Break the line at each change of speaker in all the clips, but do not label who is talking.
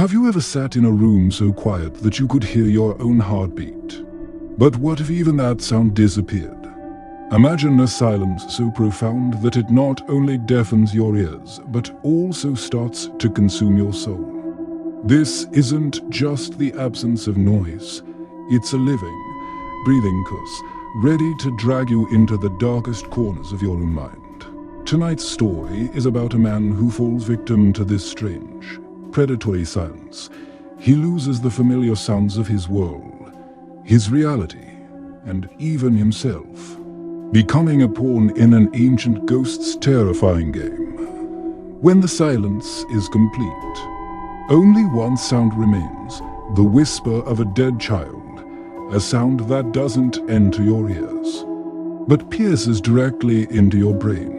Have you ever sat in a room so quiet that you could hear your own heartbeat? But what if even that sound disappeared? Imagine a silence so profound that it not only deafens your ears, but also starts to consume your soul. This isn't just the absence of noise. It's a living, breathing curse, ready to drag you into the darkest corners of your own mind. Tonight's story is about a man who falls victim to this strange, predatory silence. He loses the familiar sounds of his world, his reality, and even himself, becoming a pawn in an ancient ghost's terrifying game. When the silence is complete, only one sound remains, the whisper of a dead child, a sound that doesn't enter your ears, but pierces directly into your brain.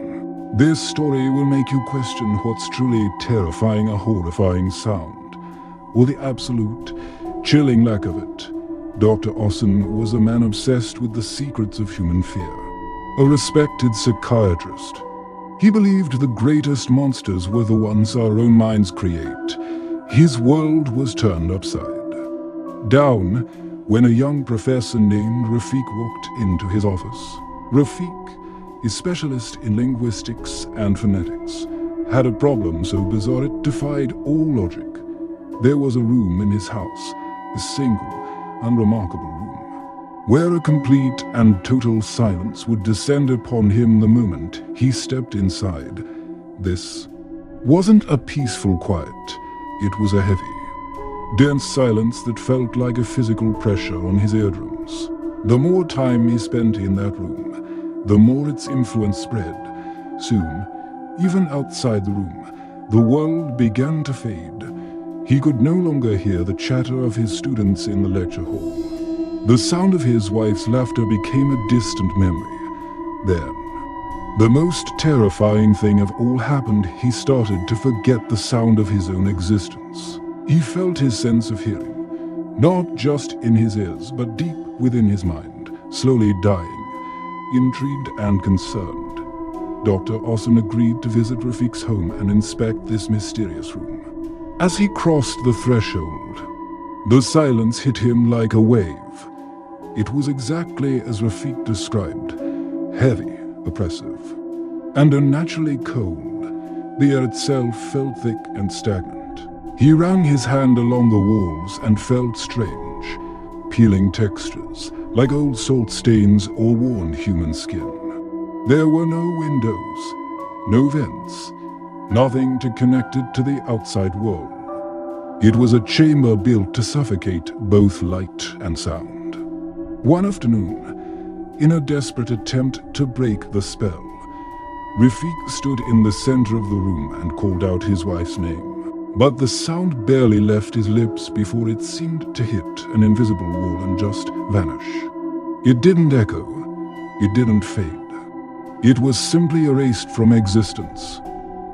This story will make you question what's truly terrifying, a horrifying sound, or the absolute, chilling lack of it. Dr. Osson was a man obsessed with the secrets of human fear. A respected psychiatrist, he believed the greatest monsters were the ones our own minds create. His world was turned upside down when a young professor named Rafiq walked into his office. Rafiq, a specialist in linguistics and phonetics, had a problem so bizarre it defied all logic. There was a room in his house, a single, unremarkable room, where a complete and total silence would descend upon him the moment he stepped inside. This wasn't a peaceful quiet, it was a heavy, dense silence that felt like a physical pressure on his eardrums. The more time he spent in that room, the more its influence spread. Soon, even outside the room, the world began to fade. He could no longer hear the chatter of his students in the lecture hall. The sound of his wife's laughter became a distant memory. Then, the most terrifying thing of all happened. He started to forget the sound of his own existence. He felt his sense of hearing, not just in his ears, but deep within his mind, slowly dying. Intrigued and concerned, Dr. Osson agreed to visit Rafiq's home and inspect this mysterious room. As he crossed the threshold, the silence hit him like a wave. It was exactly as Rafiq described, heavy, oppressive, and unnaturally cold. The air itself felt thick and stagnant. He ran his hand along the walls and felt strange, peeling textures, like old salt stains or worn human skin. There were no windows, no vents, nothing to connect it to the outside world. It was a chamber built to suffocate both light and sound. One afternoon, in a desperate attempt to break the spell, Rafiq stood in the center of the room and called out his wife's name. But the sound barely left his lips before it seemed to hit an invisible wall and just vanish. It didn't echo, it didn't fade. It was simply erased from existence.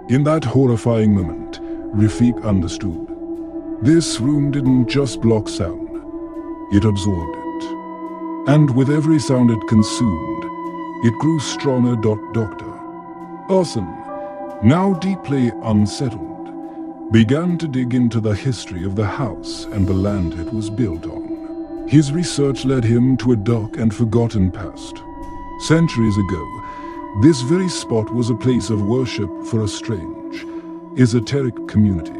In that horrifying moment, Rafiq understood. This room didn't just block sound, it absorbed it. And with every sound it consumed, it grew stronger. Dr. Osson, now deeply unsettled, began to dig into the history of the house and the land it was built on. His research led him to a dark and forgotten past. Centuries ago, this very spot was a place of worship for a strange, esoteric community.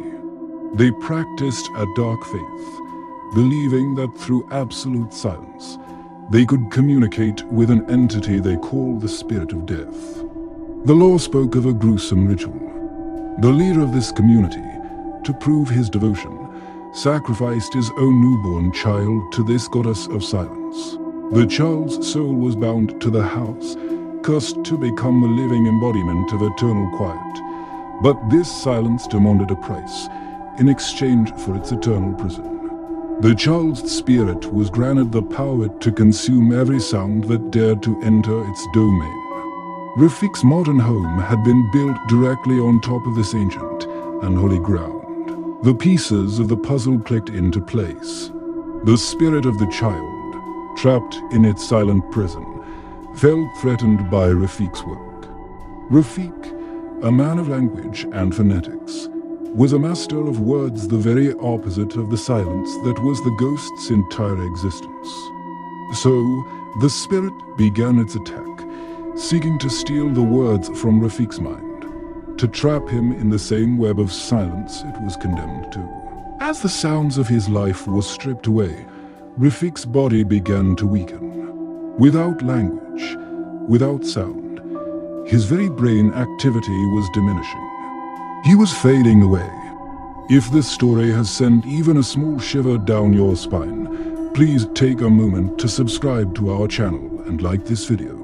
They practiced a dark faith, believing that through absolute silence, they could communicate with an entity they called the spirit of death. The law spoke of a gruesome ritual. The leader of this community, to prove his devotion, sacrificed his own newborn child to this goddess of silence. The child's soul was bound to the house, cursed to become a living embodiment of eternal quiet. But this silence demanded a price, in exchange for its eternal prison. The child's spirit was granted the power to consume every sound that dared to enter its domain. Rafiq's modern home had been built directly on top of this ancient and holy ground. The pieces of the puzzle clicked into place. The spirit of the child, trapped in its silent prison, felt threatened by Rafiq's work. Rafiq, a man of language and phonetics, was a master of words, the very opposite of the silence that was the ghost's entire existence. So, the spirit began its attack, seeking to steal the words from Rafiq's mind, to trap him in the same web of silence it was condemned to. As the sounds of his life were stripped away, Rafiq's body began to weaken. Without language, without sound, his very brain activity was diminishing. He was fading away. If this story has sent even a small shiver down your spine, please take a moment to subscribe to our channel and like this video.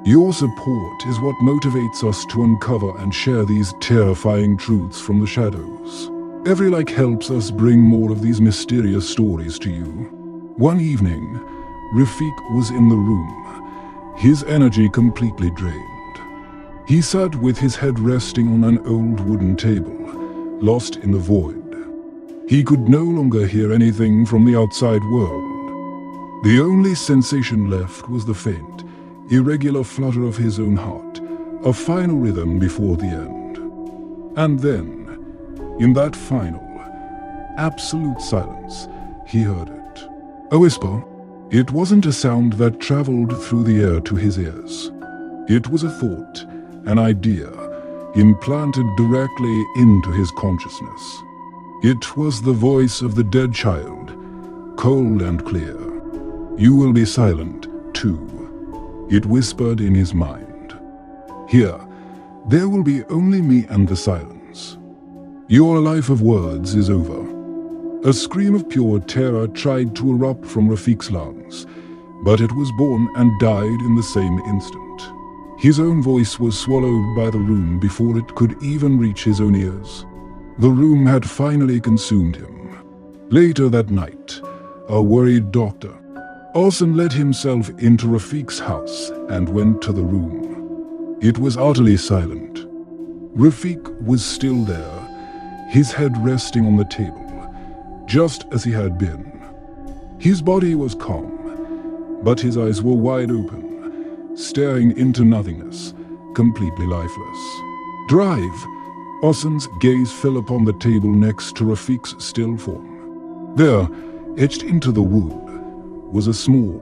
Your support is what motivates us to uncover and share these terrifying truths from the shadows. Every like helps us bring more of these mysterious stories to you. One evening, Rafiq was in the room, his energy completely drained. He sat with his head resting on an old wooden table, lost in the void. He could no longer hear anything from the outside world. The only sensation left was the faint, irregular flutter of his own heart, a final rhythm before the end. And then, in that final, absolute silence, he heard it. A whisper. It wasn't a sound that traveled through the air to his ears. It was a thought, an idea, implanted directly into his consciousness. It was the voice of the dead child, cold and clear. You will be silent, too, it whispered in his mind. Here, there will be only me and the silence. Your life of words is over. A scream of pure terror tried to erupt from Rafiq's lungs, but it was born and died in the same instant. His own voice was swallowed by the room before it could even reach his own ears. The room had finally consumed him. Later that night, a worried Dr. Orson led himself into Rafiq's house and went to the room. It was utterly silent. Rafiq was still there, his head resting on the table, just as he had been. His body was calm, but his eyes were wide open, staring into nothingness, completely lifeless. Drive! Osson's gaze fell upon the table next to Rafiq's still form. There, etched into the wood, was a small,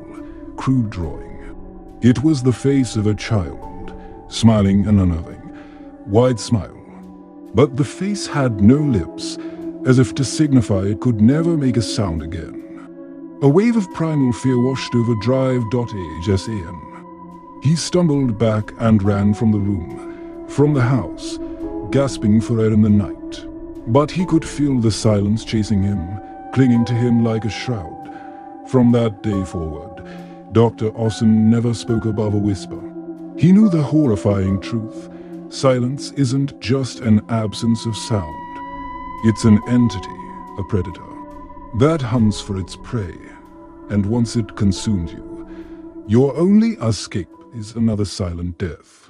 crude drawing. It was the face of a child, smiling an unnerving, wide smile. But the face had no lips, as if to signify it could never make a sound again. A wave of primal fear washed over Drive.HSAN. He stumbled back and ran from the room, from the house, gasping for air in the night. But he could feel the silence chasing him, clinging to him like a shroud. From that day forward, Dr. Orson never spoke above a whisper. He knew the horrifying truth. Silence isn't just an absence of sound. It's an entity, a predator, that hunts for its prey. And once it consumes you, your only escape is another silent death.